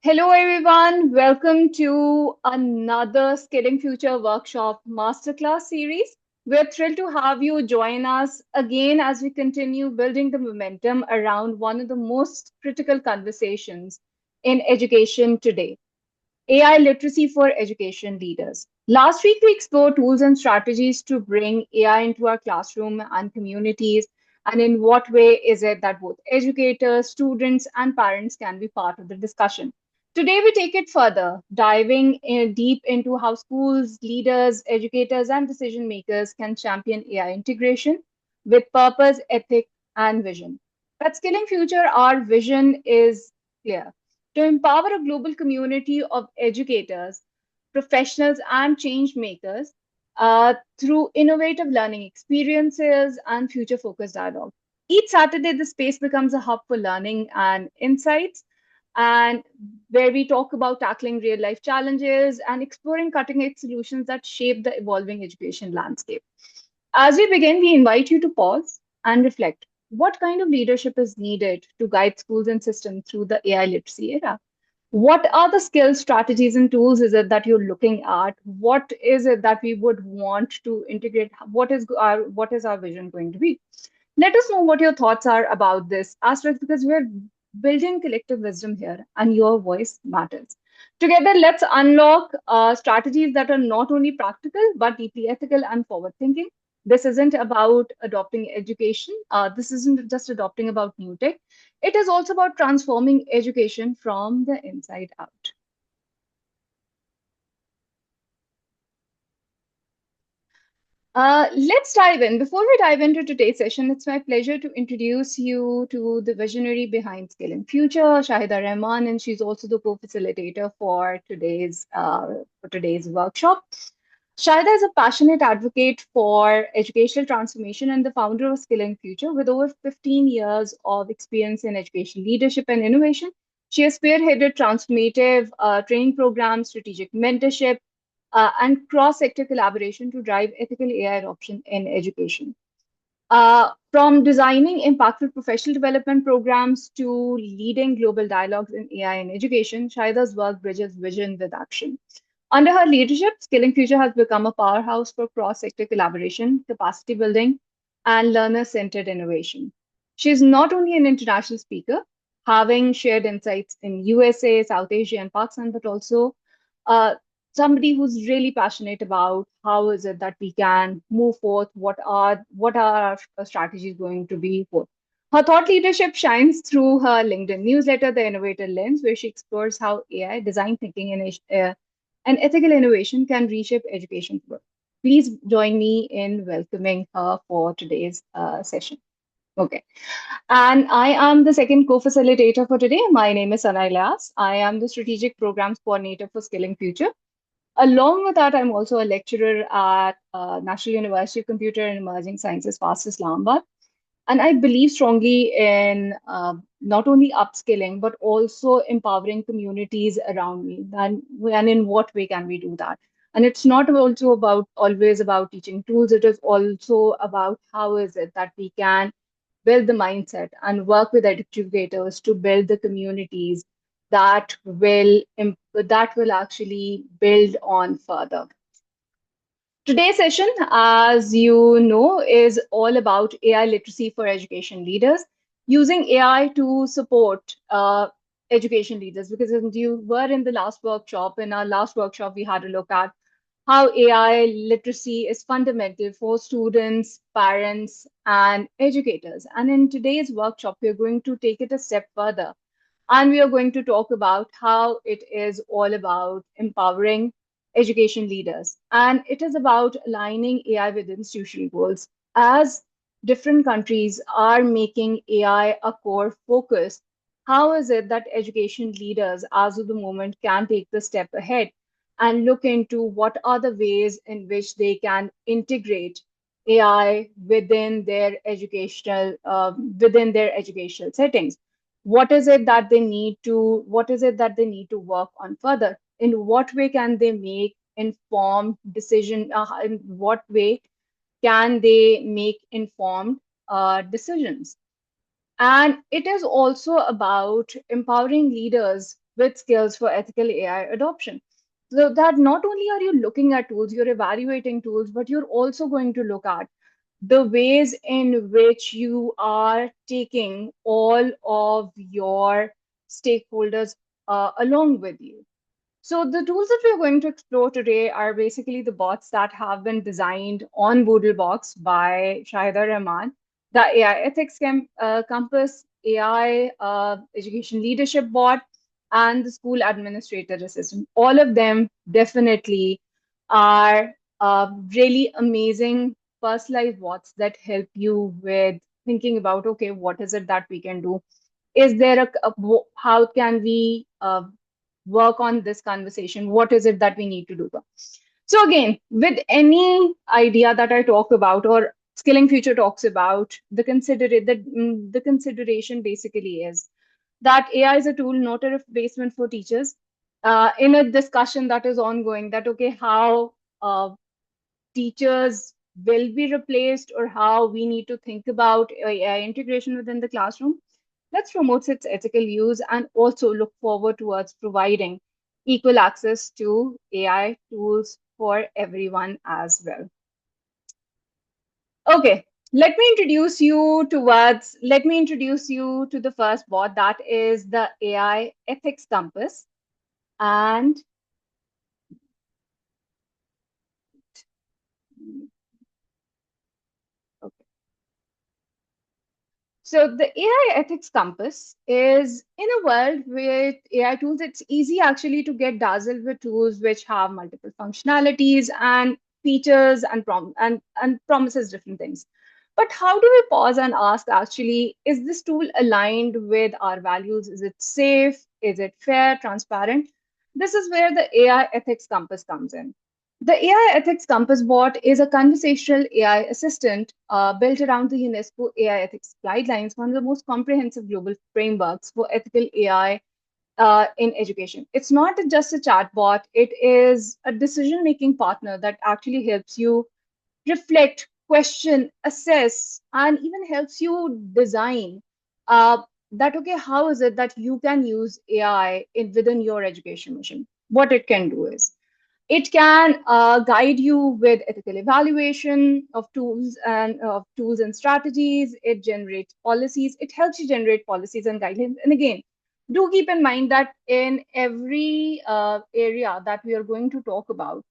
Hello, everyone. Welcome to another Skilling Future Workshop Masterclass series. We're thrilled to have you join us again as we continue building the momentum around one of the most critical conversations in education today: AI literacy for education leaders. Last week, we explored tools and strategies to bring AI into our classroom and communities. And in what way is it that both educators, students, and parents can be part of the discussion? Today, we take it further, diving deep into how schools, leaders, educators, and decision makers can champion AI integration with purpose, ethic, and vision. At Skilling Future, our vision is clear: to empower a global community of educators, professionals, and change makers through innovative learning experiences and future focused dialogue. Each Saturday, the space becomes a hub for learning and insights, and where we talk about tackling real life challenges and exploring cutting edge solutions that shape the evolving education landscape. As we begin, we invite you to pause and reflect. What kind of leadership is needed to guide schools and systems through the AI literacy era? What are the skills, strategies, and tools is it that you're looking at? What is it that we would want to integrate? What is our vision going to be? Let us know what your thoughts are about this aspect, because we're building collective wisdom here and your voice matters. Together, let's unlock strategies that are not only practical but deeply ethical and forward thinking. This isn't about adopting education. This isn't just adopting about new tech. It is also about transforming education from the inside out. Let's dive in. Before we dive into today's session, it's my pleasure to introduce you to the visionary behind Skill in Future, Shahida Rehman, and she's also the co-facilitator for today's workshop. Shahida is a passionate advocate for educational transformation and the founder of Skill in Future. With over 15 years of experience in education leadership and innovation, she has spearheaded transformative training programs, strategic mentorship, and cross-sector collaboration to drive ethical AI adoption in education. From designing impactful professional development programs to leading global dialogues in AI in education, Shaida's work bridges vision with action. Under her leadership, Skilling Future has become a powerhouse for cross-sector collaboration, capacity building, and learner-centered innovation. She is not only an international speaker, having shared insights in USA, South Asia, and Pakistan, but also uh, somebody who's really passionate about how is it that we can move forth, what are our strategies going to be for. Her thought leadership shines through her LinkedIn newsletter, The Innovator Lens, where she explores how AI, design thinking, and ethical innovation can reshape education. Please join me in welcoming her for today's session. Okay. And I am the second co-facilitator for today. My name is Sanaa Ilyas. I am the strategic programs coordinator for Skilling Future. Along with that, I'm also a lecturer at National University of Computer and Emerging Sciences, FAST Islamabad. And I believe strongly in not only upskilling, but also empowering communities around me. And in what way can we do that? And it's not also about always about teaching tools. It is also about how is it that we can build the mindset and work with educators to build the communities that will actually build on further. Today's session, as you know, is all about AI literacy for education leaders, using AI to support education leaders. Because if you were in the last workshop, in our last workshop, we had a look at how AI literacy is fundamental for students, parents, and educators. And in today's workshop, we're going to take it a step further. And we are going to talk about how it is all about empowering education leaders. And it is about aligning AI with institutional goals. As different countries are making AI a core focus, how is it that education leaders, as of the moment, can take the step ahead and look into what are the ways in which they can integrate AI within their educational settings? What is it that they need to work on further? In what way can they make informed decision? In what way can they make informed decisions? And it is also about empowering leaders with skills for ethical AI adoption. So that not only are you looking at tools, you're evaluating tools, but you're also going to look at the ways in which you are taking all of your stakeholders along with you. So the tools that we're going to explore today are basically the bots that have been designed on BoodleBox by Shahida Rehman, the AI Ethics Compass, AI Education Leadership Bot, and the School Administrator Assistant. All of them definitely are really amazing personalized bots that help you with thinking about, okay, what is it that we can do? Is there how can we work on this conversation? What is it that we need to do? So again, with any idea that I talk about or Skilling Future talks about, the consideration basically is that AI is a tool, not a replacement for teachers. In a discussion that is ongoing, that okay, how teachers will be replaced or how we need to think about AI integration within the classroom. Let's promote its ethical use and also look forward towards providing equal access to AI tools for everyone as well. Okay, let me introduce you to the first bot, that is the AI Ethics Compass. And okay. So the AI Ethics Compass is in a world with AI tools, it's easy actually to get dazzled with tools which have multiple functionalities and features and promises different things. But how do we pause and ask actually, is this tool aligned with our values? Is it safe? Is it fair, transparent? This is where the AI Ethics Compass comes in. The AI Ethics Compass bot is a conversational AI assistant built around the UNESCO AI ethics guidelines, one of the most comprehensive global frameworks for ethical AI in education. It's not just a chatbot, it is a decision making partner that actually helps you reflect, question, assess, and even helps you design that, okay, how is it that you can use AI within your education mission? What it can do is it can guide you with ethical evaluation of tools and strategies. It generates policies. It helps you generate policies and guidelines. And again, do keep in mind that in every area that we are going to talk about,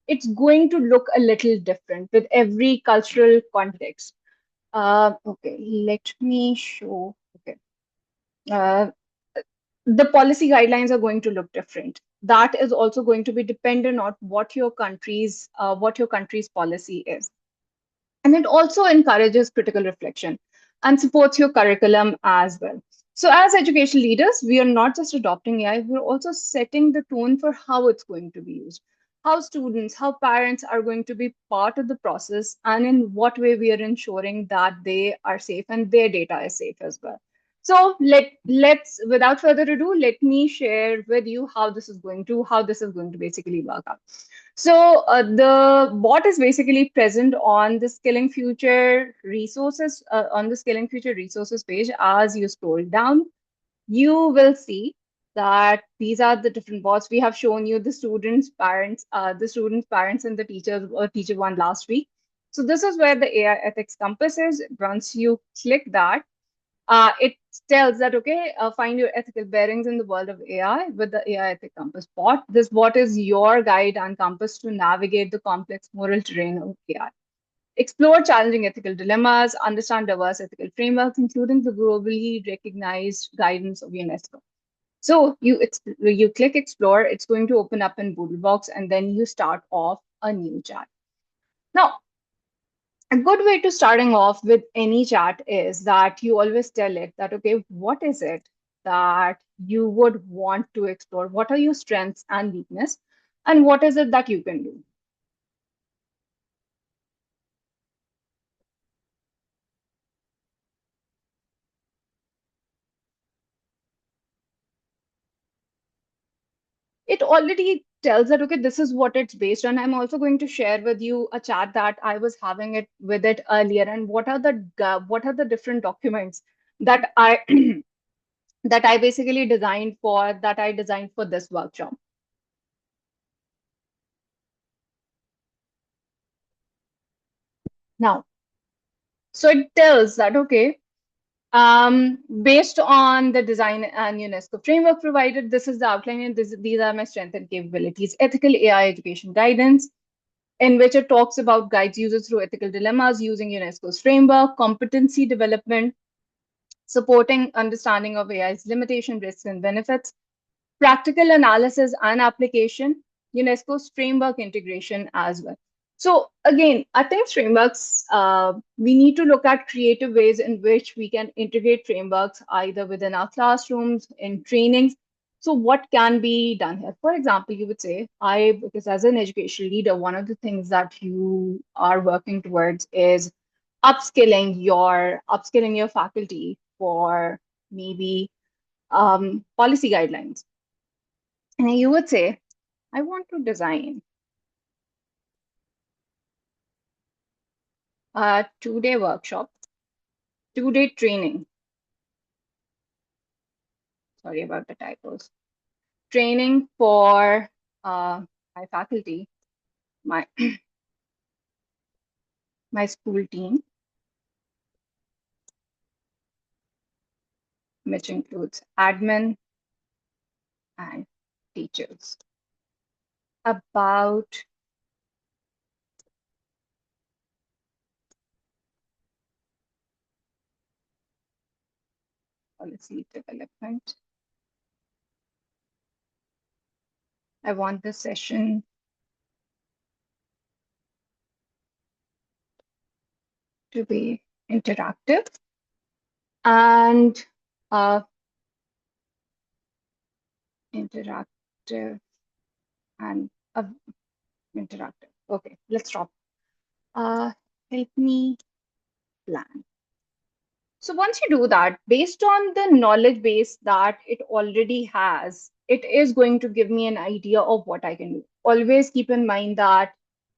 it's going to look a little different with every cultural context. Okay, let me show. Okay. Uh, the policy guidelines are going to look different. That is also going to be dependent on what your country's policy is. And it also encourages critical reflection and supports your curriculum as well. So as education leaders, we are not just adopting AI, we're also setting the tone for how it's going to be used, how students, how parents are going to be part of the process, and in what way we are ensuring that they are safe and their data is safe as well. So let's without further ado, let me share with you how this is going to basically work out. So the bot is basically present on the Skilling Future resources page. As you scroll down, you will see that these are the different bots. We have shown you the students' parents, and the teachers or teacher one last week. So this is where the AI ethics compass is. Once you click that, it tells that, okay, find your ethical bearings in the world of AI with the AI Ethic Compass bot. This bot is your guide and compass to navigate the complex moral terrain of AI. Explore challenging ethical dilemmas, understand diverse ethical frameworks, including the globally recognized guidance of UNESCO. So you click explore, it's going to open up in BoodleBox, and then you start off a new chat. Now, a good way to starting off with any chat is that you always tell it that, okay, what is it that you would want to explore? What are your strengths and weakness? And what is it that you can do? It already tells that, okay, this is what it's based on. I'm also going to share with you a chat that I was having it with it earlier, and what are the different documents that I that I basically designed for this workshop. Now, so it tells that, okay, based on the design and UNESCO framework provided, this is the outline, and these are my strengths and capabilities. Ethical AI education guidance, in which it talks about guides users through ethical dilemmas using UNESCO's framework, competency development, supporting understanding of AI's limitation, risks, and benefits, practical analysis and application, UNESCO's framework integration as well. So again, I think frameworks, we need to look at creative ways in which we can integrate frameworks either within our classrooms, in trainings. So what can be done here? For example, you would say, because as an education leader, one of the things that you are working towards is upskilling your faculty for maybe policy guidelines. And you would say, I want to design a 2-day workshop, 2-day training. Sorry about the typos. Training for my faculty, my my school team, which includes admin and teachers, about policy development. I want the session to be interactive and interactive and uh, interactive. Okay, let's stop. Help me plan. So once you do that, based on the knowledge base that it already has, it is going to give me an idea of what I can do. Always keep in mind that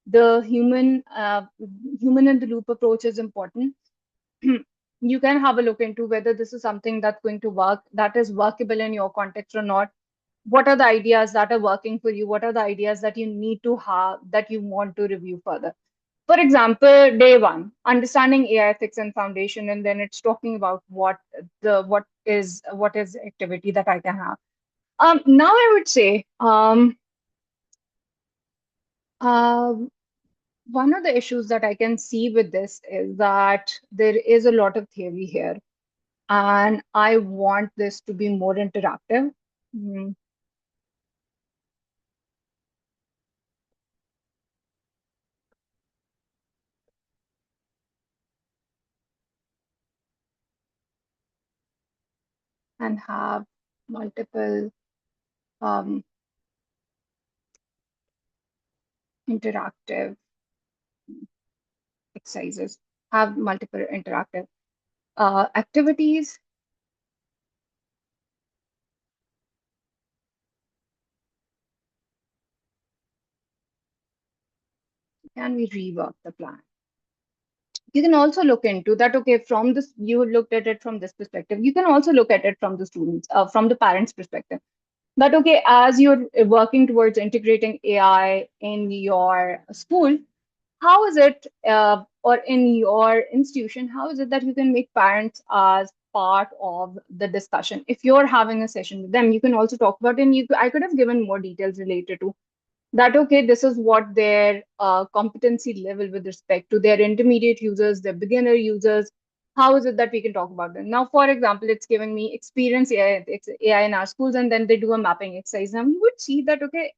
the human in the loop approach is important. You can have a look into whether this is something that's going to work, that is workable in your context or not. What are the ideas that are working for you? What are the ideas that you need to have, that you want to review further? For example, day one, understanding AI ethics and foundation, and then it's talking about what is activity that I can have. Now I would say uh, one of the issues that I can see with this is that there is a lot of theory here, and I want this to be more interactive. Mm, and have multiple um, interactive exercises, have multiple interactive activities. Can we rework the plan? You can also look into that, okay, from this, you looked at it from this perspective. You can also look at it from the students, from the parents' perspective. That, okay, as you're working towards integrating AI in your school, how is it, or in your institution, how is it that you can make parents as part of the discussion? If you're having a session with them, you can also talk about, and I could have given more details related to that, okay, this is what their competency level with respect to their intermediate users, their beginner users, how is it that we can talk about them? Now, for example, it's giving me experience AI in our schools, and then they do a mapping exercise. Now you would see that, okay,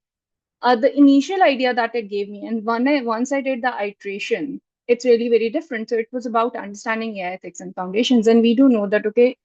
the initial idea that it gave me, and once I did the iteration, it's really very different. So it was about understanding AI ethics and foundations. And we do know that, okay,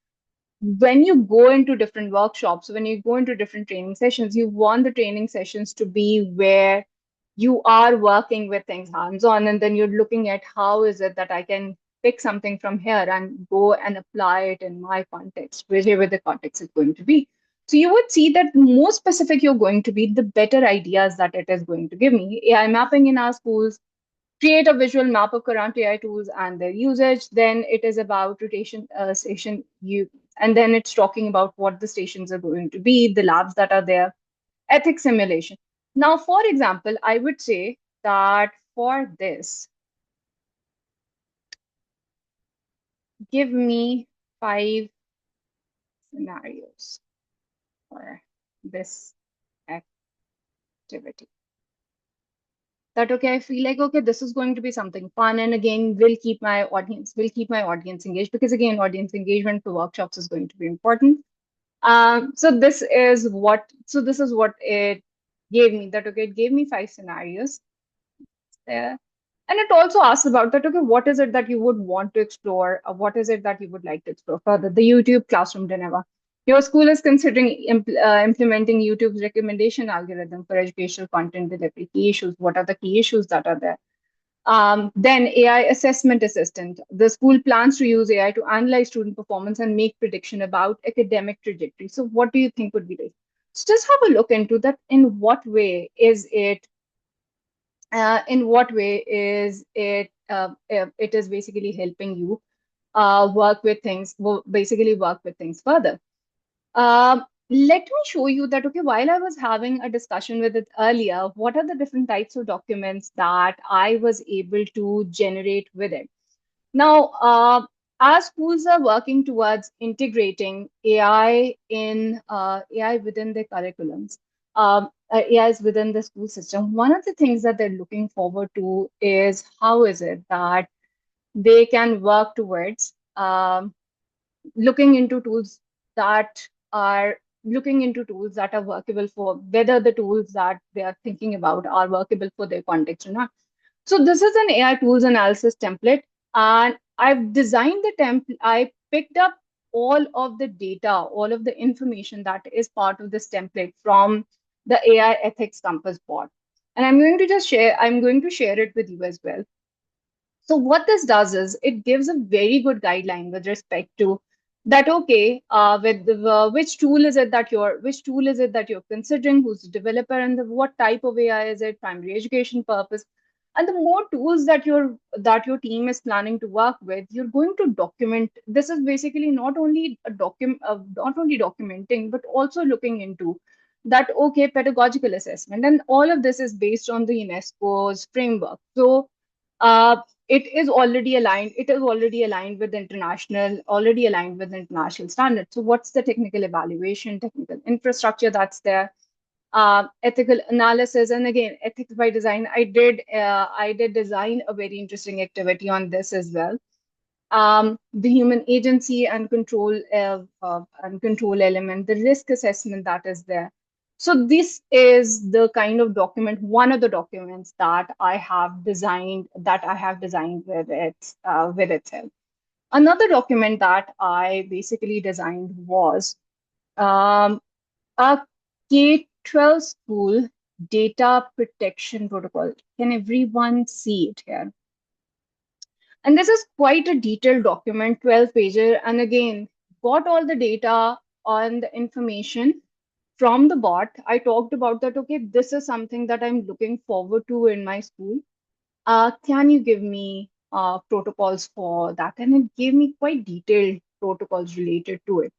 when you go into different workshops, when you go into different training sessions, you want the training sessions to be where you are working with things hands-on, and then you're looking at how is it that I can pick something from here and go and apply it in my context, wherever the context is going to be. So you would see that the more specific you're going to be, the better ideas that it is going to give me. AI mapping in our schools, create a visual map of current AI tools and their usage. Then it is about rotation station you, and then it's talking about what the stations are going to be, the labs that are there, ethics simulation. Now, for example, I would say that for this, give me 5 scenarios for this activity. That okay, I feel like okay, this is going to be something fun, and again, will keep my audience engaged, because again, audience engagement for workshops is going to be important. So this is what it gave me. That okay, it gave me 5 scenarios there. And it also asks about that, okay, what is it that you would want to explore? What is it that you would like to explore further? The YouTube classroom dilemma. Your school is considering implementing YouTube's recommendation algorithm for educational content delivery. Key issues. What are the key issues that are there? Then AI assessment assistant. The school plans to use AI to analyze student performance and make prediction about academic trajectory. So what do you think would be this? So just have a look into that. In what way is it it is basically helping you basically work with things further. Let me show you that, okay, while I was having a discussion with it earlier, what are the different types of documents that I was able to generate with it. Now, as schools are working towards integrating AI within their curriculums, AI is within the school system. One of the things that they're looking forward to is how is it that they can work towards looking into tools that are workable for whether the tools that they are thinking about are workable for their context or not. So this is an AI tools analysis template, and I've designed the template. I picked up all of the data, all of the information that is part of this template from the AI ethics compass board. And I'm going to share it with you as well. So what this does is it gives a very good guideline with respect to that. Okay, which tool is it that you're considering, who's the developer, and what type of AI is it, primary education purpose, and the more tools that your team is planning to work with, you're going to document. This is basically not only documenting, but also looking into that. Okay, pedagogical assessment, and all of this is based on the UNESCO's framework. So. Uh, it is already aligned with international standards. So what's the technical evaluation, technical infrastructure that's there, ethical analysis, and again, ethics by design. I did design a very interesting activity on this as well. The human agency and control element, the risk assessment that is there. So this is the kind of document, one of the documents that I have designed with itself. Another document that I basically designed was um, a K-12 school data protection protocol. Can everyone see it here? And this is quite a detailed document, 12 pager. And again, got all the data on the information from the bot. I talked about that. Okay, this is something that I'm looking forward to in my school. Can you give me protocols for that? And it gave me quite detailed protocols related to it.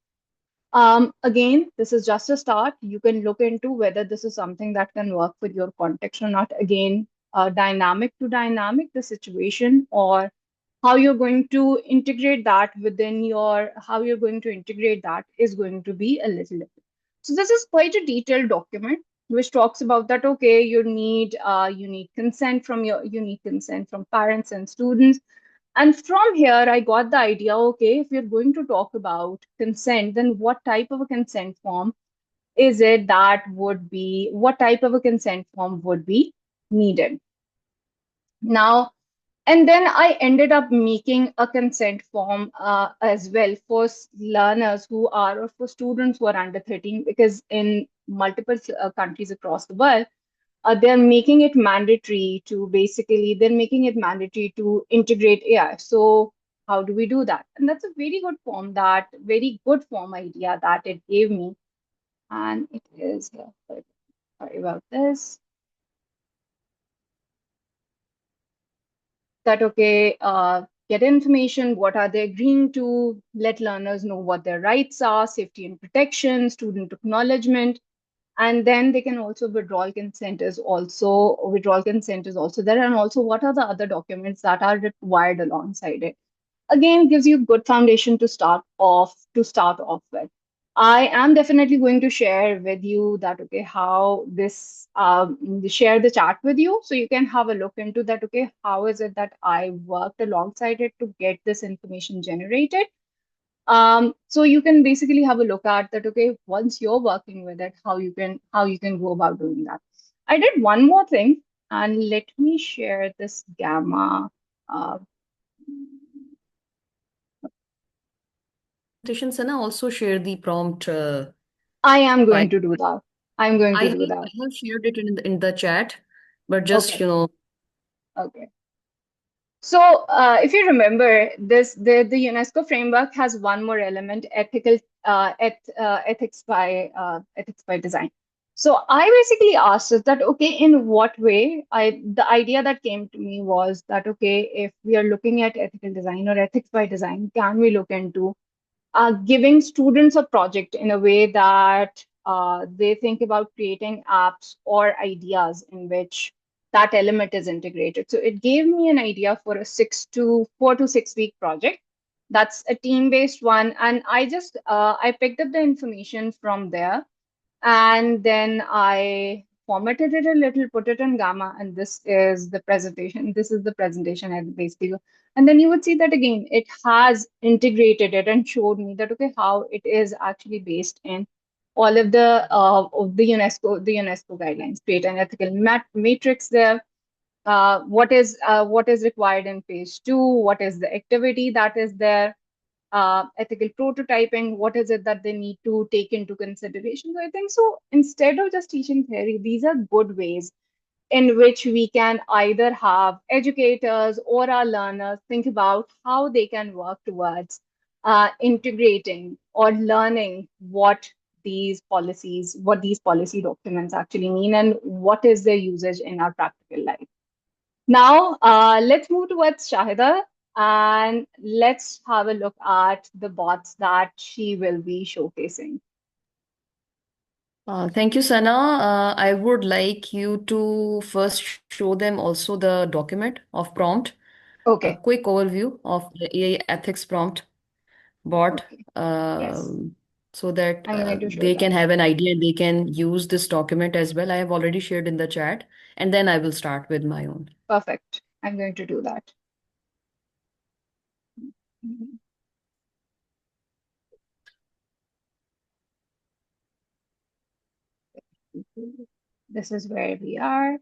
Again, this is just a start. You can look into whether this is something that can work with your context or not. Again, dynamic to dynamic, the situation, or how you're going to integrate that is going to be a little different. So this is quite a detailed document which talks about that. Okay, you need consent from parents and students. And from here, I got the idea, okay, if you're going to talk about consent, then what type of a consent form what type of a consent form would be needed? Now, and then I ended up making a consent form as well for learners or for students who are under 13, because in multiple countries across the world, they're making it mandatory to integrate AI. So how do we do that? And that's a very good form idea that it gave me. And it is here. Sorry, sorry about this. that, okay, get information, what are they agreeing to, let learners know what their rights are, safety and protection, student acknowledgement, and then they can also withdrawal consent is also there, and also what are the other documents that are required alongside it. Again, gives you good foundation to start off with. I am definitely going to share with you that, okay, how this share the chat with you so you can have a look into that, okay, how is it that I worked alongside it to get this information generated. So you can basically have a look at that, okay, once you're working with it, how you can go about doing that. I did one more thing, and let me share this gamma. uh, Presentation, Sana, also share the prompt I am file. going to do that. I'm going I to have do that. I have shared it in the chat, but just Okay. Okay. So, if you remember, the UNESCO framework has one more element, ethics by design. So I basically asked us that, okay, in what way? The idea that came to me was that, okay, if we are looking at ethical design or ethics by design, can we look into giving students a project in a way that they think about creating apps or ideas in which that element is integrated. So it gave me an idea for a 4 to 6 week project. That's a team-based one, and I picked up the information from there, and then I formatted it a little, put it in Gamma, and this is the presentation. This is the presentation I basically go. And then you would see that again, it has integrated it and showed me that, okay, how it is actually based in all of the UNESCO guidelines. Create an ethical matrix there. What is required in phase two? What is the activity that is there? Ethical prototyping, what is it that they need to take into consideration. So I think so instead of just teaching theory, these are good ways in which we can either have educators or our learners think about how they can work towards integrating or learning what these policy documents actually mean, and what is their usage in our practical life. Now, let's move towards Shahida, and let's have a look at the bots that she will be showcasing. Thank you, Sana. I would like you to first show them also the document of prompt, a Okay, quick overview of the AI ethics prompt bot, okay, yes, um, so that I'm going to show they that. can have an idea and they can use this document as well. I have already shared in the chat, and then I will start with my own. Perfect. I'm going to do that. This is where we are.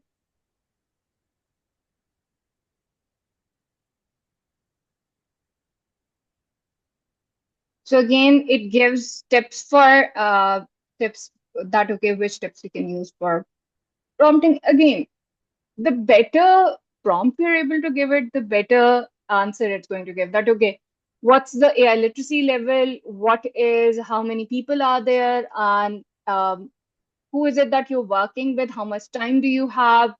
So again, it gives tips that, okay, which tips we can use for prompting. Again, the better prompt you're able to give it, the better answer it's going to give. That, okay, what's the AI literacy level? How many people are there? And who is it that you're working with? How much time do you have?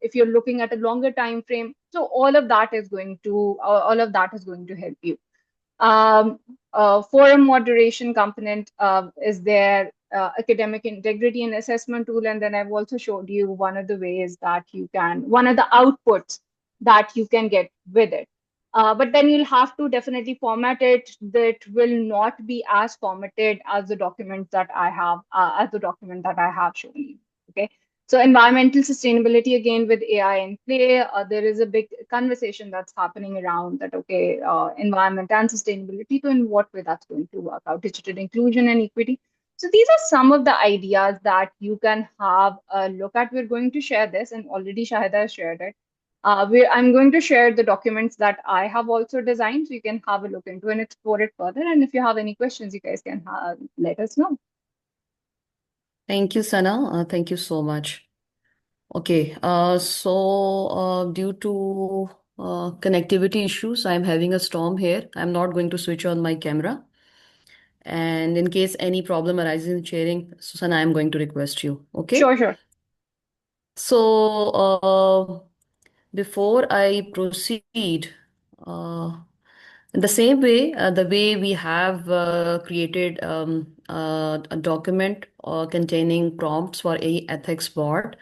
If you're looking at a longer time frame. So all of that is going to help you. um, Forum moderation component is there, academic integrity and assessment tool, and then I've also showed you one of the outputs that you can get with it. But then you'll have to definitely format it. That will not be as formatted as the document that I have shown you. Okay. So environmental sustainability, again with AI in play, there is a big conversation that's happening around that. Okay, environment and sustainability. So in what way that's going to work out? Digital inclusion and equity. So these are some of the ideas that you can have a look at. We're going to share this, and already Shahida has shared it. I'm going to share the documents that I have also designed, so you can have a look into and explore it further. And if you have any questions, you guys can let us know. Thank you, Sana. Thank you so much. Okay, due to connectivity issues, I'm having a storm here. I'm not going to switch on my camera. And in case any problem arises in sharing, Susan, I am going to request you. Okay. Sure, sure. So before I proceed, in the same way, the way we have created a document containing prompts for a ethics bot,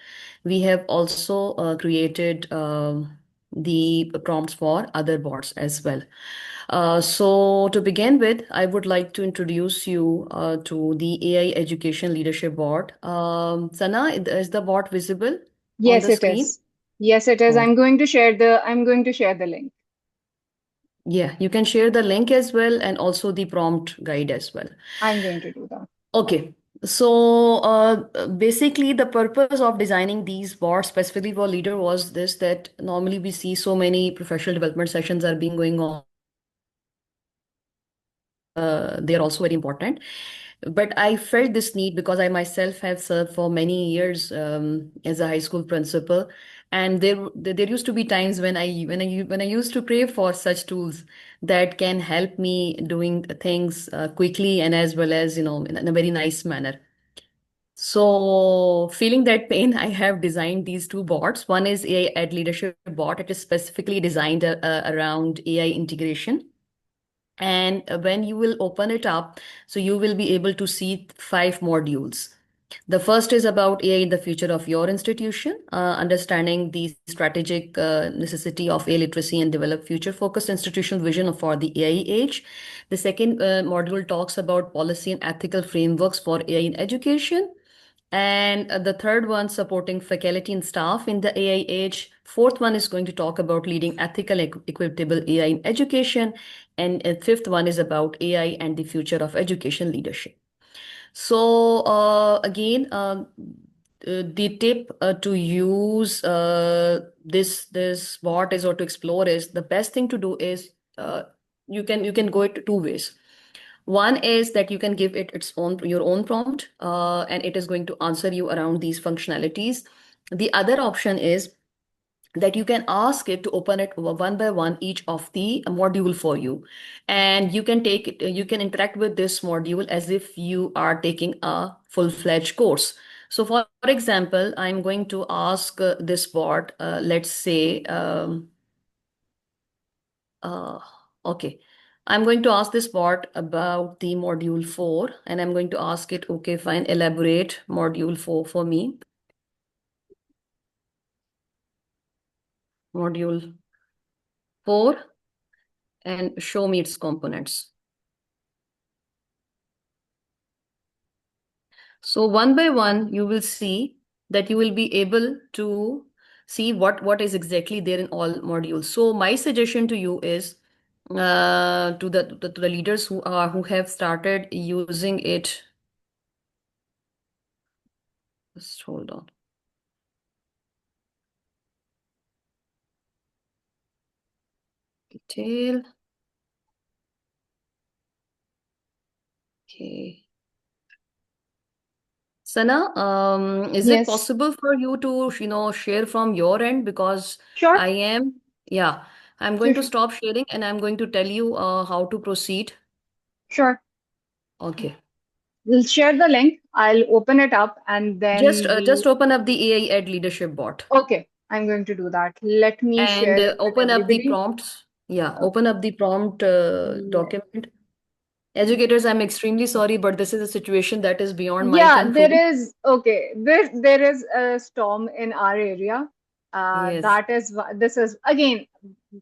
we have also created the prompts for other bots as well. So to begin with, I would like to introduce you to the AI Education Leadership Bot. Sana, is the bot visible on Yes, the it screen? is. Yes, it is. Oh, I'm going to share the link. yeah, you can share the link as well and also the prompt guide as well. I'm going to do that. Okay. So basically, the purpose of designing these bots specifically for leader was this, that normally we see so many professional development sessions are being going on, they are also very important. But I felt this need because I myself have served for many years as a high school principal, and there used to be times when I used to crave for such tools that can help me doing things quickly and as well as in a very nice manner. So, feeling that pain, I have designed these two bots. One is AI Ed Leadership Bot. It is specifically designed around AI integration. And when you will open it up, so you will be able to see five modules. The first is about AI in the future of your institution, understanding the strategic necessity of AI literacy and develop future-focused institutional vision for the AI age. The second module talks about policy and ethical frameworks for AI in education. And the third one, supporting faculty and staff in the AI age. Fourth one is going to talk about leading ethical, equitable AI in education. And fifth one is about AI and the future of education leadership. So again, the tip to use this bot is or to explore is the best thing to do is you can go it two ways. One is that you can give it its own your own prompt, and it is going to answer you around these functionalities. The other option is that you can ask it to open it one by one each of the module for you, and you can take it, you can interact with this module as if you are taking a full-fledged course. So for example, I'm going to ask this bot, let's say uh, okay. I'm going to ask this bot about the module 4, and I'm going to ask it, okay, fine, elaborate module 4 for me. Module 4 and show me its components. So one by one, you will see that you will be able to see what is exactly there in all modules. So my suggestion to you is to the leaders who have started using it. Just hold on. Detail. Okay. Sana, is it Yes, possible for you to, share from your end? Because sure, I am, yeah, I'm sure, going to sure. stop sharing and I'm going to tell you how to proceed. Sure. Okay. We'll share the link. I'll open it up and Just then just open up the AI Ed Leadership Bot okay, I'm going to do that. Let me and share it with open up the everybody. prompts. Yeah, Okay. open up the prompt Let document. me. Educators, I'm extremely sorry, but this is a situation that is beyond my Yeah, control. there is a storm in our area. Yes. That is this is again,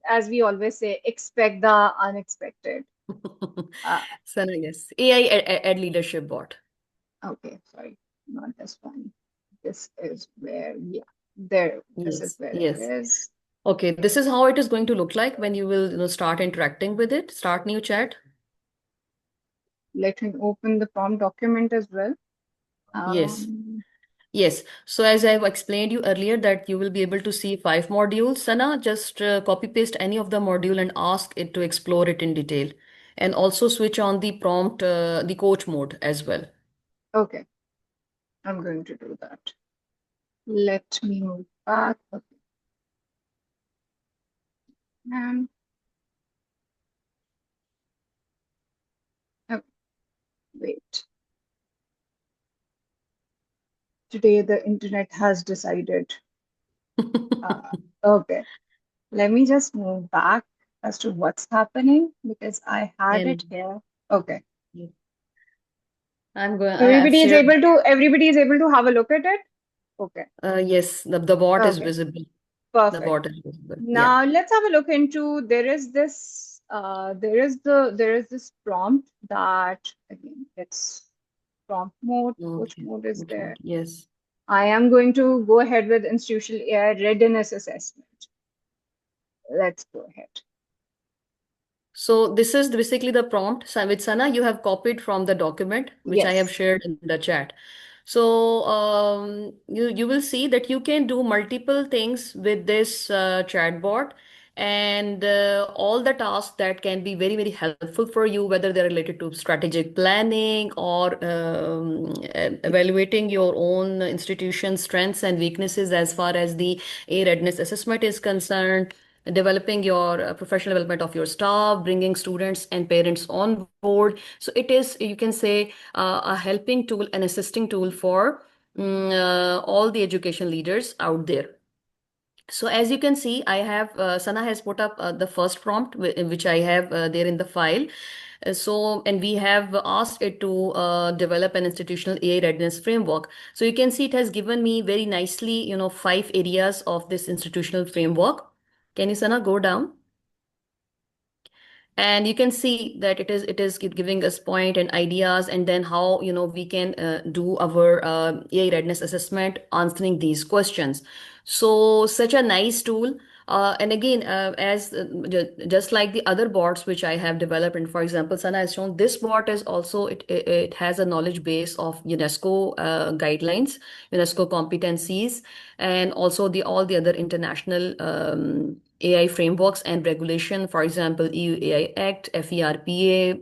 as we always say, expect the unexpected. Uh, Sana, yes. AI Ed Leadership Bot. okay, sorry, not this one. This is where, yeah, there. This is Yes, where it yes. is. Okay, this is how it is going to look like when you will, start interacting with it. Start new chat. Let me open the prompt document as well. Yes, Um, yes. So as I've explained you earlier that you will be able to see five modules. Sana, just copy paste any of the module and ask it to explore it in detail. And also switch on the prompt, the coach mode as well. okay, I'm going to do that. Let me move back. Okay, and oh, wait. Today the internet has decided. Okay. Let me just move back as to what's happening because I had it And here. Okay. yeah, I've shared. Everybody is able to have a look at it. Okay. Yes, the bot is Okay. visible. The Perfect. bot is visible. Yeah. Now let's have a look into there is this prompt that again it's prompt mode. Which Okay. mode is Which one? there? Yes. I am going to go ahead with institutional AI readiness assessment. Let's go ahead. So this is basically the prompt. So with Sana, you have copied from the document which I have Yes. shared in the chat. So you will see that you can do multiple things with this chatbot, and all the tasks that can be very helpful for you, whether they're related to strategic planning or evaluating your own institution's strengths and weaknesses as far as the A readiness assessment is concerned, developing your professional development of your staff, bringing students and parents on board. So it is, you can say, a helping tool, an assisting tool for all the education leaders out there. So as you can see, I have Sana has put up the first prompt, which I have there in the file. And we have asked it to develop an institutional AI readiness framework. So you can see it has given me very nicely, 5 areas of this institutional framework. Can you, Sana, go down? And you can see that it is giving us point and ideas, and then how we can do our AI readiness assessment answering these questions. So such a nice tool. And again, as just like the other bots which I have developed, and for example, Sana has shown, this bot is also, it has a knowledge base of UNESCO guidelines, UNESCO competencies, and also the all the other international AI frameworks and regulation, for example, EU AI Act, FERPA,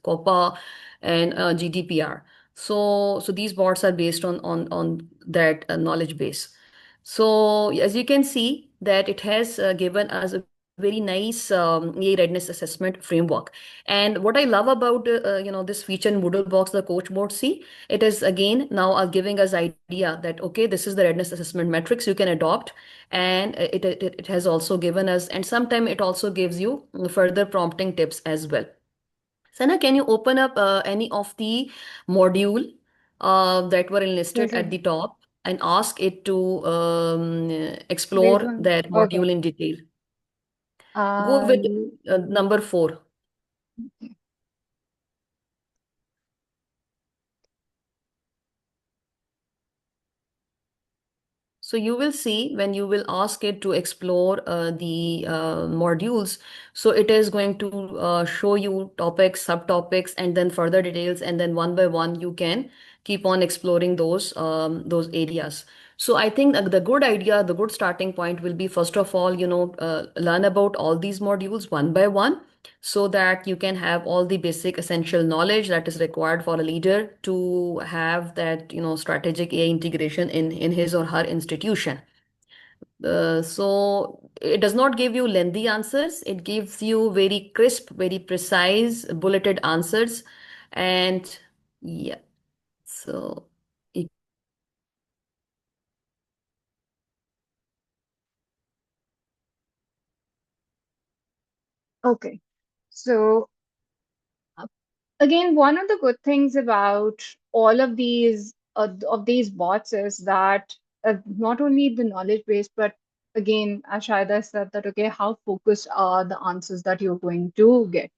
COPA, and GDPR. So these bots are based on that knowledge base. So as you can see that it has given us a very nice AI readiness assessment framework. And what I love about this feature in BoodleBox, the coach mode, see, it is again now giving us idea that okay, this is the readiness assessment metrics you can adopt, and it has also given us, and sometime it also gives you further prompting tips as well. Sana, can you open up any of the module that were enlisted There's a at the top and ask it to there's explore one. that Okay. module in detail? Go Uh, with number 4. So you will see when you will ask it to explore the modules, so it is going to show you topics, subtopics, and then further details, and then one by one you can keep on exploring those areas. So I think the good idea, the good starting point will be, first of all, learn about all these modules one by one, so that you can have all the basic essential knowledge that is required for a leader to have that strategic AI integration in his or her institution. So it does not give you lengthy answers, it gives you very crisp, very precise bulleted answers. And yeah, so you can see that it has given us okay. So uh, again, one of the good things about all of these bots is that not only the knowledge base, but again, as Shaida said, that okay, how focused are the answers that you're going to get.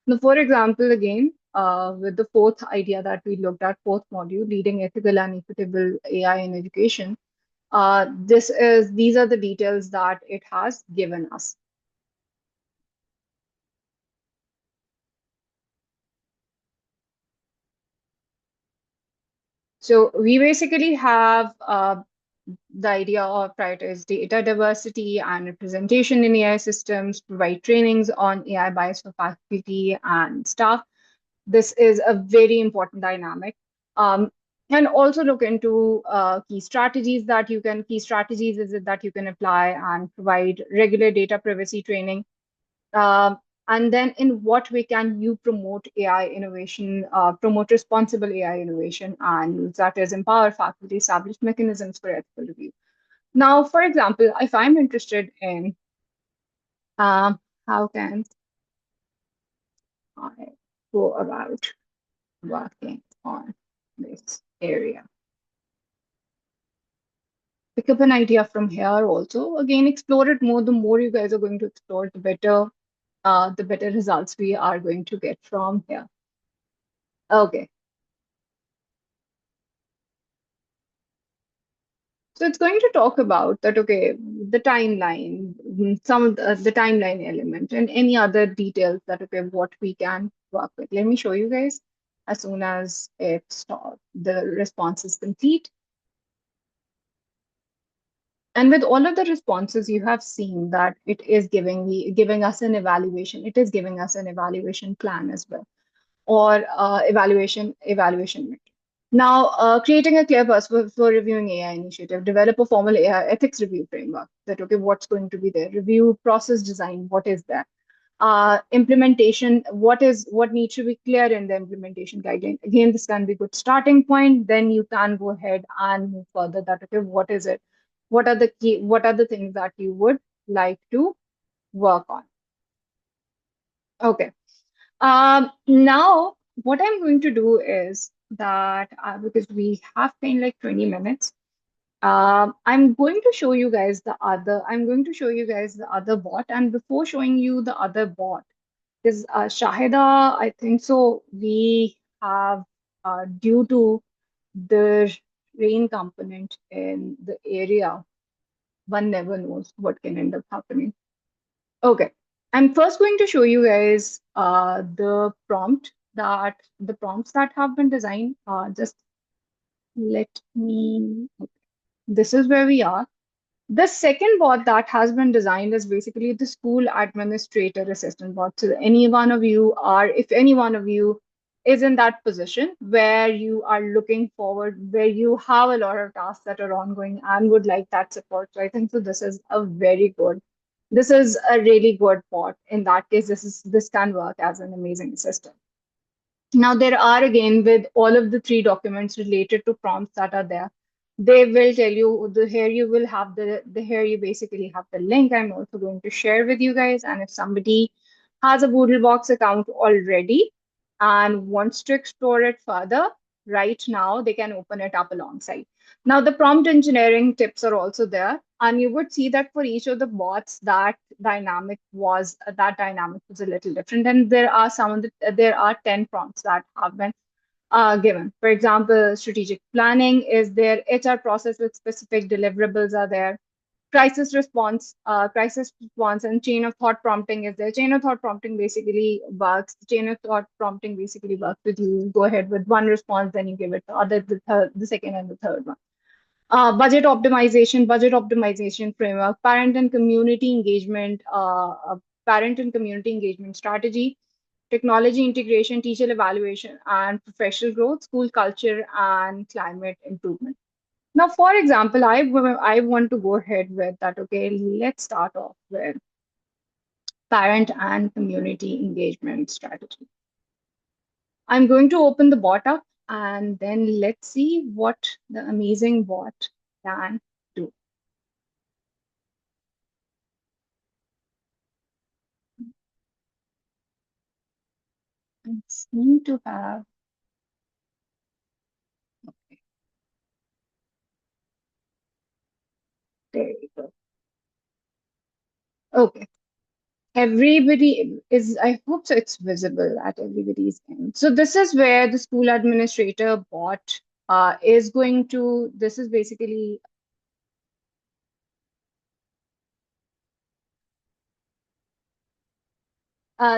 Now, for example, again, with the fourth idea that we looked at, fourth module, leading ethical and equitable AI in education, these are the details that it has given us. So we basically have the idea of prioritize data diversity and representation in AI systems, provide trainings on AI bias for faculty and staff. This is a very important dynamic. Um, and also look into key strategies is it that you can apply and provide regular data privacy training. Um, and then in what way can you promote AI innovation, promote responsible AI innovation, and use that as empower faculty, establish mechanisms for ethical review. Now, for example, if I'm interested in how can I go about working on this area, pick up an idea from here also. Again, explore it more. The more you guys are going to explore, the better results we are going to get from here. Okay. So it's going to talk about that, okay, the timeline, some of the timeline element, and any other details that, okay, what we can work with. Let me show you guys as soon as the response is complete. And with all of the responses, you have seen that it is giving us an evaluation. It is giving us an evaluation plan as well, or evaluation metric. Now, creating a clear purpose for reviewing AI initiative, develop a formal AI ethics review framework. That, okay, what's going to be there? Review process design. What is that? Implementation. What needs to be clear in the implementation guideline? Again, this can be a good starting point. Then you can go ahead and move further. That, okay, what is it? What are the things that you would like to work on? Okay. Now, what I'm going to do is that because we have been like 20 minutes, I'm going to show you guys the other bot. And before showing you the other bot, because Shahida, I think so, we have, due to the rain component in the area, one never knows what can end up happening. Okay. I'm first going to show you guys the prompts that have been designed. Just let me, this is where we are. The second bot that has been designed is basically the school administrator assistant bot. So if any one of you is in that position where you are looking forward, where you have a lot of tasks that are ongoing and would like that support. So I think so this is a really good bot. In that case, this can work as an amazing assistant. Now, there are again with all of the three documents related to prompts that are there. They will tell you here you will have the here you basically have the link. I'm also going to share with you guys. And if somebody has a BoodleBox account already and wants to explore it further, right now they can open it up alongside. Now, the prompt engineering tips are also there, and you would see that for each of the bots, that dynamic was a little different. And there are 10 prompts that have been given. For example, strategic planning is there, HR process with specific deliverables are there, crisis response, and chain of thought prompting is there. Chain of thought prompting basically works with you. Go ahead with one response, then you give it the second, and the third one. Budget optimization framework, parent and community engagement strategy, technology integration, teacher evaluation, and professional growth, school culture, and climate improvement. Now, for example, I want to go ahead with that. Okay, let's start off with parent and community engagement strategy. I'm going to open the bot up, and then let's see what the amazing bot can do. I seem to have, okay, there you go. Okay. Everybody is, I hope so it's visible at everybody's end. So this is where the school administrator bot this is basically,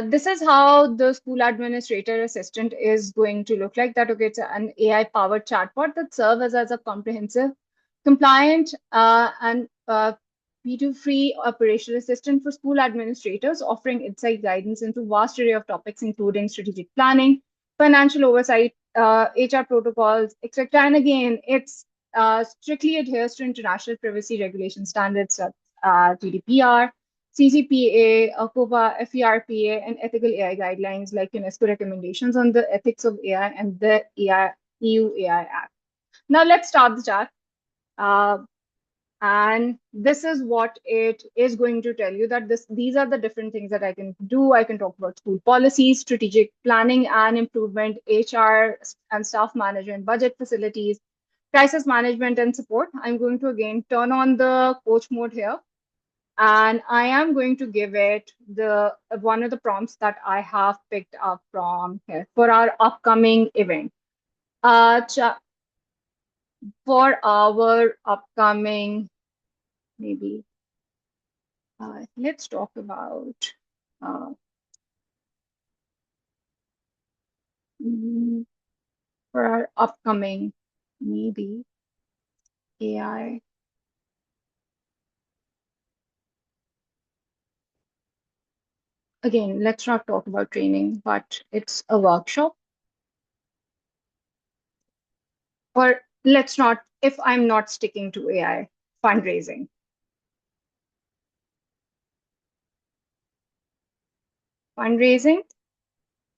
this is how the school administrator assistant is going to look like. That, okay, it's an AI powered chatbot that serves as a comprehensive, compliant, and P2 free operational assistant for school administrators, offering insight guidance into vast array of topics, including strategic planning, financial oversight, HR protocols, etc. And again, it's strictly adheres to international privacy regulation standards, GDPR, CCPA, COPA, FERPA, and ethical AI guidelines like UNESCO recommendations on the ethics of AI and the EU AI Act. Now let's start the chat. Uh, And this is what it is going to tell you, that these are the different things that I can do. I can talk about school policies, strategic planning and improvement, HR and staff management, budget facilities, crisis management and support. I'm going to again turn on the coach mode here, and I am going to give it the one of the prompts that I have picked up from here for our upcoming event. For our upcoming, maybe let's talk about uh, mm, for our upcoming, maybe AI. Again, let's not talk about training, but it's a workshop. Or let's not, if I'm not sticking to AI, fundraising. Fundraising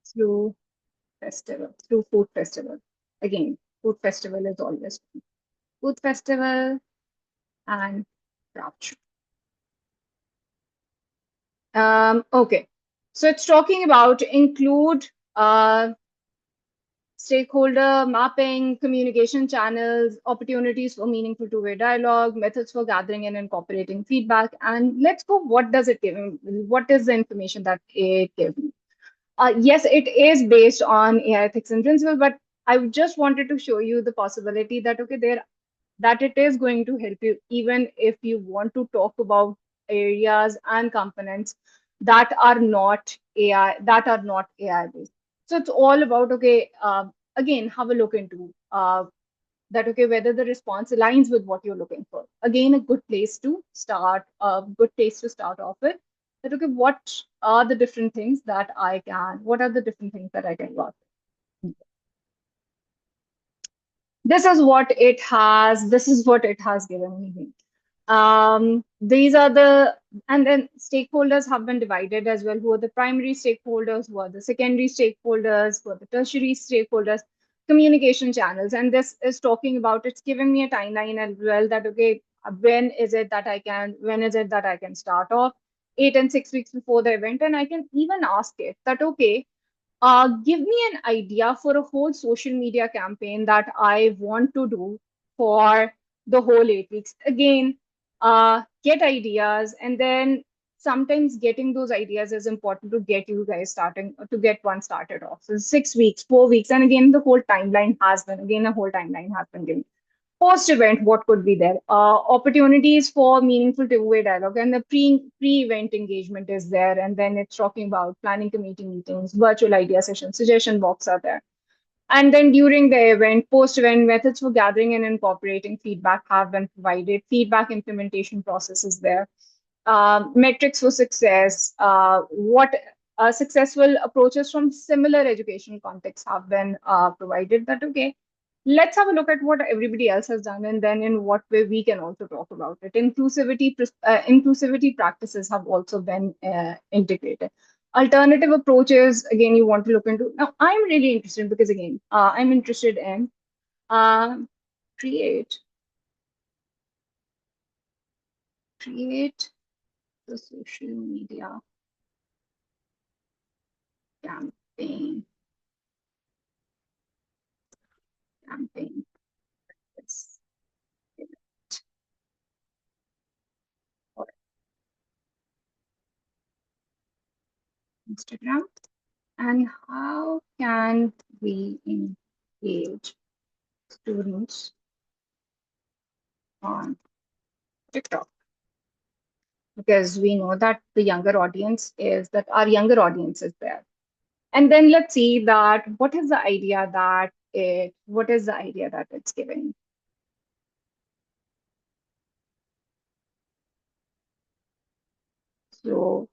through festival, through food festival. Again, food festival is always fun. Food festival and craft show. Okay, so it's talking about include stakeholder mapping, communication channels, opportunities for meaningful two-way dialogue, methods for gathering and incorporating feedback. And let's go, what does it give me? What is the information that it gives me? Yes, it is based on AI ethics and principles, but I just wanted to show you the possibility that, okay, that it is going to help you even if you want to talk about areas and components that are not AI based. So it's all about, okay, again, have a look into that, okay, whether the response aligns with what you're looking for. Again, a good place to start off with, that, okay, what are the different things that I can work with? This is what it has given me. These are the, and then stakeholders have been divided as well. Who are the primary stakeholders? Who are the secondary stakeholders? Who are the tertiary stakeholders? Communication channels. And this is talking about, it's giving me a timeline as well, that, okay, when is it that I can start off? 8 and 6 weeks before the event. And I can even ask it that, okay, give me an idea for a whole social media campaign that I want to do for the whole 8 weeks. Again, get ideas, and then sometimes getting those ideas is important to get you guys starting, to get one started off. So 6 weeks, 4 weeks, and again, a whole timeline has been given. Post event, what could be there? Opportunities for meaningful two-way dialogue, and the pre-event engagement is there. And then it's talking about planning committee meetings, virtual idea sessions, suggestion box are there. And then during the event, post-event, methods for gathering and incorporating feedback have been provided. Feedback implementation process is there. Metrics for success, what successful approaches from similar education contexts have been provided. That, okay, let's have a look at what everybody else has done, and then in what way we can also talk about it. Inclusivity practices have also been integrated. Alternative approaches, again, you want to look into. Now, I'm really interested because, again, I'm interested in uh, create create the social media campaign campaign this event for Instagram, and how can we engage students on TikTok? Because we know that our younger audience is there. And then let's see that what is the idea that it's giving. So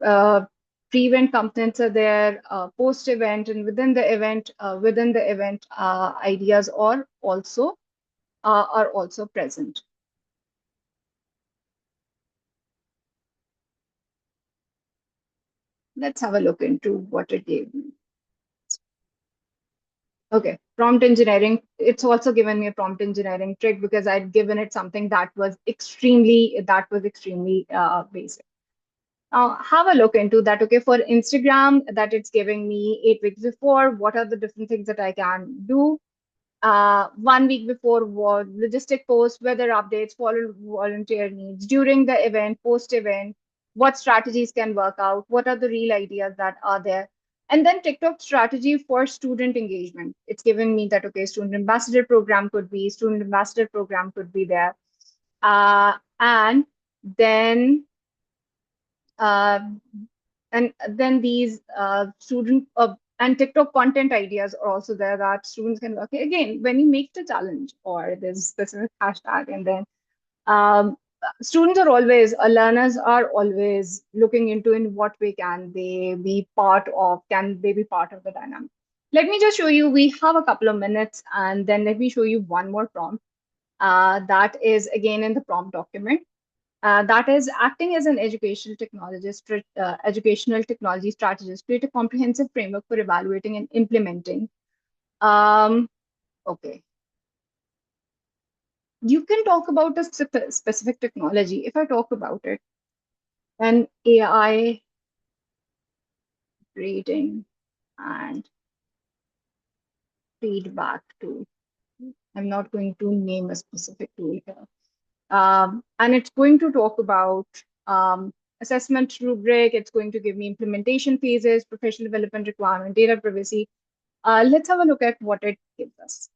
uh, pre-event components are there, post-event, and within the event, ideas are also present. Let's have a look into what it gave me. Okay. Prompt engineering, it's also given me a prompt engineering trick because I'd given it something that was extremely basic. Have a look into that. Okay, for Instagram, that it's giving me 8 weeks before, what are the different things that I can do? 1 week before, what logistic posts, weather updates, follow volunteer needs during the event, post event, what strategies can work out, what are the real ideas that are there. And then TikTok strategy for student engagement. It's given me that, okay, student ambassador program could be there. And then uh, and then these student and TikTok content ideas are also there that students can work. Again, when you make the challenge or there's specific hashtag, and then um, learners are always looking into in what way can they be part of the dynamic. Let me just show you, we have a couple of minutes, and then let me show you one more prompt that is again in the prompt document. That is acting as an educational technology strategist, create a comprehensive framework for evaluating and implementing. Um, okay, you can talk about a specific technology. If I talk about it, an AI grading and feedback tool. I'm not going to name a specific tool here. And it's going to talk about assessment rubric. It's going to give me implementation phases, professional development requirement, data privacy. Let's have a look at what it gives us.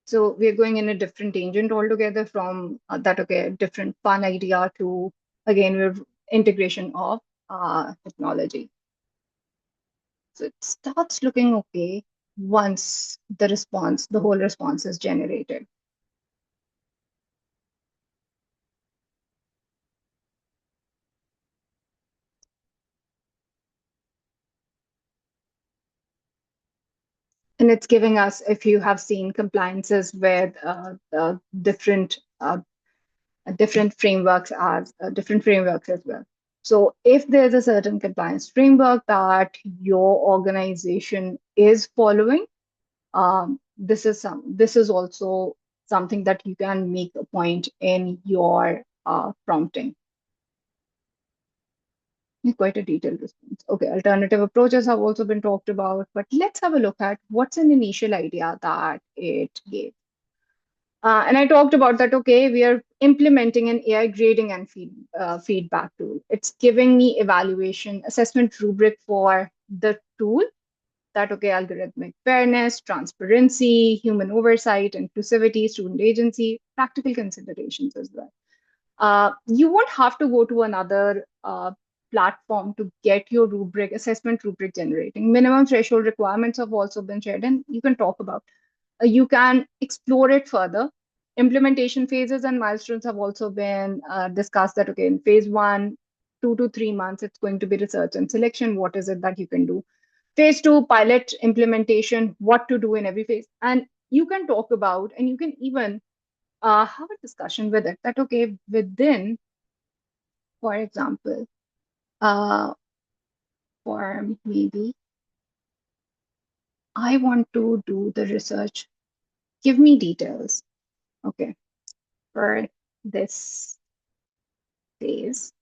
So we're going in a different tangent altogether from that, okay, different fun idea to, again, we're integration of technology. So it starts looking okay once the whole response is generated. And it's giving us, if you have seen compliances with different frameworks as well. So if there's a certain compliance framework that your organization is following, this is also something that you can make a point in your prompting. Quite a detailed response. Okay, alternative approaches have also been talked about, but let's have a look at what's an initial idea that it gave. And I talked about that, okay, we are implementing an AI grading and feedback tool. It's giving me evaluation assessment rubric for the tool that, okay, algorithmic fairness, transparency, human oversight, inclusivity, student agency, practical considerations as well. You won't have to go to another platform to get your assessment rubric generating. Minimum threshold requirements have also been shared, and you can talk about. You can explore it further. Implementation phases and milestones have also been discussed that, okay, in phase 1, 2 to 3 months, it's going to be research and selection. What is it that you can do? Phase 2, pilot implementation, what to do in every phase. And you can talk about, and you can even have a discussion with it that, okay, within, for example, uh, for maybe I want to do the research, give me details. Okay, for this phase,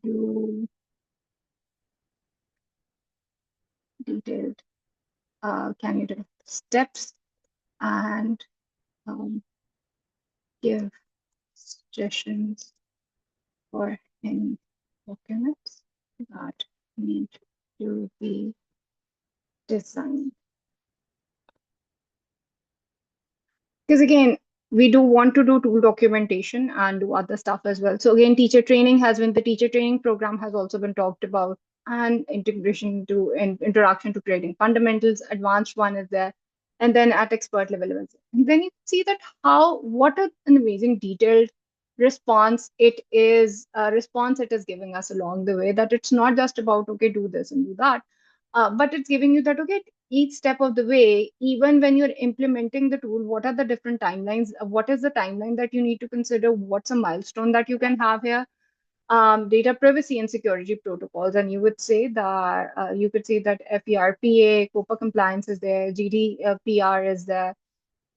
do detailed candidate steps and um, give suggestions for any documents that need to be designed. Because again, we do want to do tool documentation and do other stuff as well. So again, the teacher training program has also been talked about, and introduction to grading fundamentals, advanced one is there, and then at expert level. And then you see that what an amazing detailed response it is giving us along the way, that it's not just about, okay, do this and do that, but it's giving you that, okay, each step of the way, even when you're implementing the tool, what are the different timelines? What is the timeline that you need to consider? What's a milestone that you can have here? Data privacy and security protocols, and you would say that you could say that FERPA, COPA compliance is there, GDPR is there,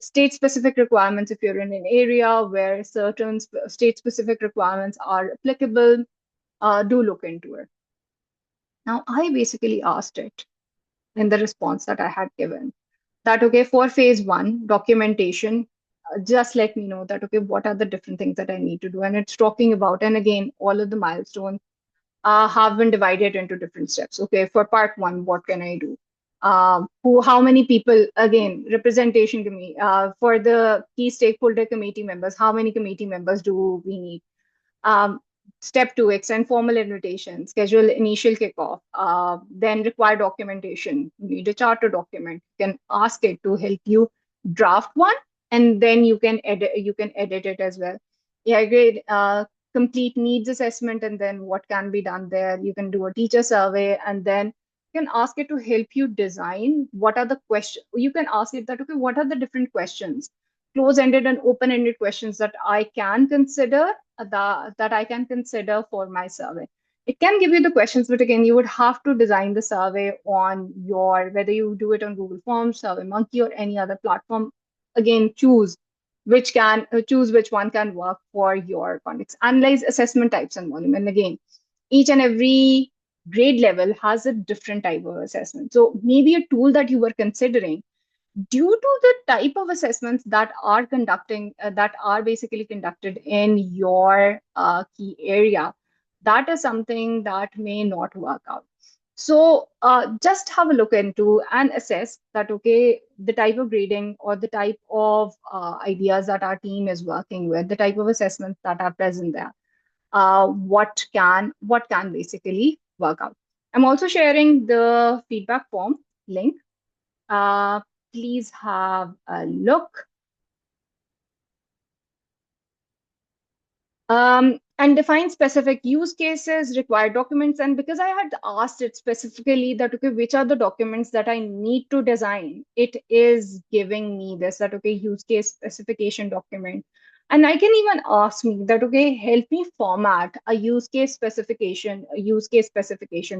state-specific requirements if you're in an area where certain state-specific requirements are applicable, do look into it. Now, I basically asked it in the response that I had given that, okay, for phase one, documentation, just let me know that, okay, what are the different things that I need to do? And it's talking about, and again, all of the milestones have been divided into different steps. Okay, for part one, what can I do? How many people, again, representation committee, for the key stakeholder committee members, how many committee members do we need? Um, Step two, extend formal invitation, schedule initial kickoff, then require documentation. You need a charter document. You can ask it to help you draft one, and then you can edit it as well. Yeah, great. Complete needs assessment, and then what can be done there. You can do a teacher survey, and then you can ask it to help you design what are the questions. You can ask it that, okay, what are the different questions, close-ended and open-ended questions that I can consider, that I can consider for my survey. It can give you the questions, but again, you would have to design the survey on your, whether you do it on Google Forms, SurveyMonkey, or any other platform. Again, choose which one can work for your context. Analyze assessment types and volume. And again, each and every grade level has a different type of assessment. So maybe a tool that you were considering, due to the type of assessments that are basically conducted in your key area, that is something that may not work out. So just have a look into and assess that, okay, the type of grading or the type of ideas that our team is working with, the type of assessments that are present there, what can basically work out. I'm also sharing the feedback form link. uh, Please have a look. And define specific use cases, require documents. And because I had asked it specifically that, okay, which are the documents that I need to design, it is giving me this, that, okay, use case specification document. And I can even ask me that, okay, help me format a use case specification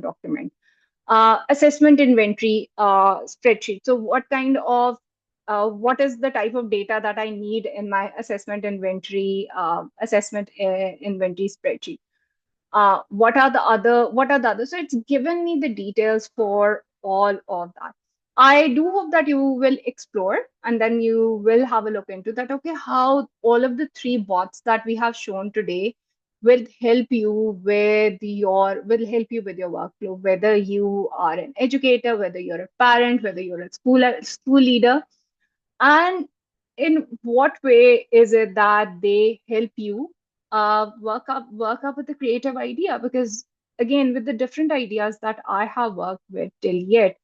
document. Assessment inventory spreadsheet. So what is the type of data that I need in my assessment inventory spreadsheet? What are the other? So it's given me the details for all of that. I do hope that you will explore and then you will have a look into that. Okay, how all of the three bots that we have shown today will help you with your workflow, whether you are an educator, whether you're a parent, whether you're a school leader, and in what way is it that they help you work up with a creative idea? Because again, with the different ideas that I have worked with till yet,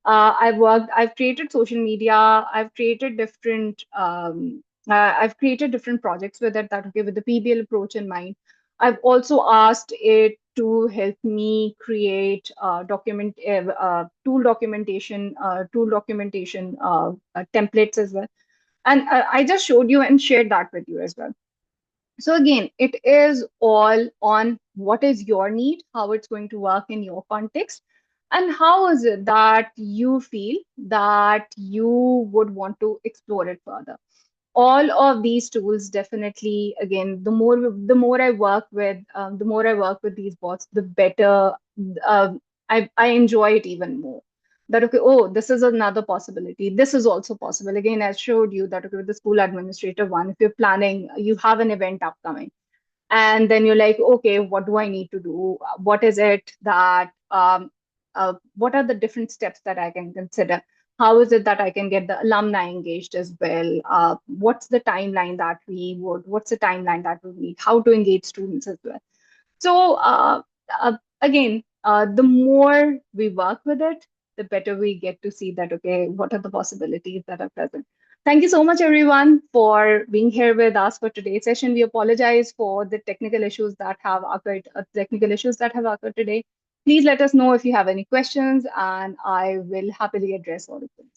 I've created social media, I've created different projects with it, that, okay, with the PBL approach in mind. I've also asked it to help me create tool documentation templates as well. And I just showed you and shared that with you as well. So again, it is all on what is your need, how it's going to work in your context, and how is it that you feel that you would want to explore it further. All of these tools, definitely, again, the more I work with these bots, the better I enjoy it even more. That, okay, oh, this is another possibility, this is also possible. Again, I showed you that, okay, with the school administrator one, if you're planning, you have an event upcoming, and then you're like, okay, what do I need to do? What are the different steps that I can consider? How is it that I can get the alumni engaged as well? What's the timeline that we need? How to engage students as well? So again, the more we work with it, the better we get to see that, okay, what are the possibilities that are present. Thank you so much, everyone, for being here with us for today's session. We apologize for the technical issues that have occurred today. Please let us know if you have any questions, and I will happily address all of them.